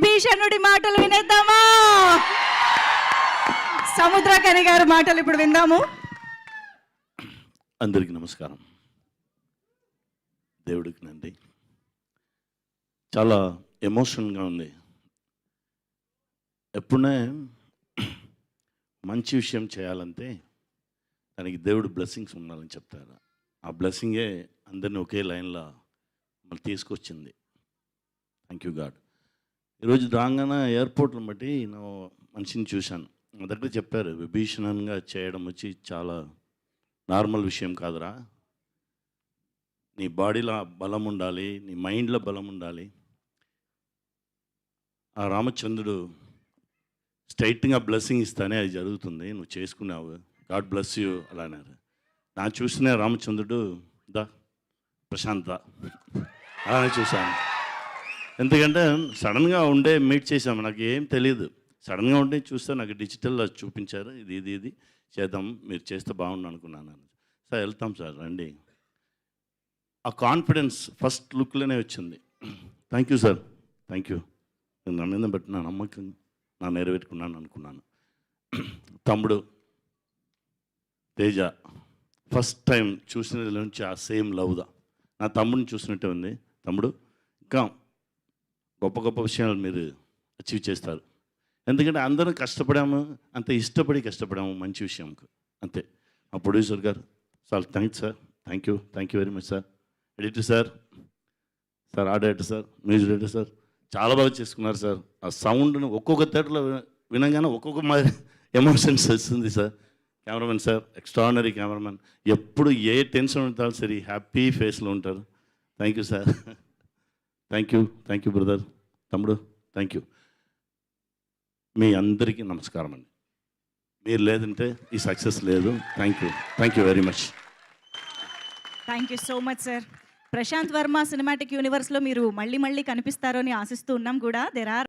విభీషణుడి మాటలు వినేద్దామా? సముద్రకని గారి మాటలు ఇప్పుడు విందాము. అందరికీ నమస్కారం. దేవుడికి నంది. చాలా ఎమోషన్గా ఉంది. ఎప్పుడే మంచి విషయం చేయాలంటే దానికి దేవుడు బ్లెస్సింగ్స్ ఉండాలని చెప్తారు. ఆ బ్లెస్సింగే అందరినీ ఒకే లైన్లో మళ్ళీ తీసుకొచ్చింది. Thank you God. ఈరోజు రాగానే ఎయిర్పోర్ట్ని బట్టి నేను మనిషిని చూశాను. నా దగ్గర చెప్పారు, విభీషణంగా చేయడం వచ్చి చాలా నార్మల్ విషయం కాదురా, నీ బాడీలో బలం ఉండాలి, నీ మైండ్లో బలం ఉండాలి. ఆ రామచంద్రుడు స్ట్రైట్గా బ్లెస్సింగ్ ఇస్తానే అది జరుగుతుంది, నువ్వు చేసుకున్నావు, గాడ్ బ్లెస్ యూ అలా అన్నారు. నా చూసిన రామచంద్రుడు దా ప్రశాంత అలానే చూశాను. ఎందుకంటే సడన్గా ఉండే మీట్ చేశాము, నాకు ఏం తెలియదు. సడన్గా ఉండే చూస్తే నాకు డిజిటల్లో చూపించారు, ఇది చేద్దాం, మీరు చేస్తే బాగుండు అనుకున్నాను. సార్ వెళ్తాం సార్ రండి. ఆ కాన్ఫిడెన్స్ ఫస్ట్ లుక్లోనే వచ్చింది. Thank you sir, thank you. నేను నా మీద బట్టి నా నమ్మకం నా నెరవేర్చుకున్నాను అనుకున్నాను. తమ్ముడు తేజ ఫస్ట్ టైం చూసిన నుంచి ఆ సేమ్ లవ్దా నా తమ్ముడిని చూసినట్టే ఉంది. తమ్ముడు ఇంకా గొప్ప గొప్ప విషయాలు మీరు అచీవ్ చేస్తారు. ఎందుకంటే అందరం కష్టపడాము, అంత ఇష్టపడి కష్టపడాము మంచి విషయంకు, అంతే. మా ప్రొడ్యూసర్ గారు sir thanks sir, thank you very much sir. Editor sir, art director sir, music director sir, చాలా బాగా చేసుకున్నారు సార్. ఆ సౌండ్ను ఒక్కొక్క థియేటర్లో వినగానే ఒక్కొక్క మాది ఎమోషన్స్ వస్తుంది sir. Cameraman sir, extraordinary cameraman, ఎప్పుడు ఏ టెన్షన్ ఉంటారో సరే హ్యాపీ ఫేస్లో ఉంటారు. Thank you sir, thank you brother, తమ్ముడు థ్యాంక్ యూ. మీ అందరికీ నమస్కారం అండి. మీరు లేదంటే ఈ సక్సెస్ లేదు. Thank you very much. Thank you so much sir. Prashanth Varma cinematic యూనివర్స్లో మీరు మళ్ళీ కనిపిస్తారని ఆశిస్తూ ఉన్నాం కూడా.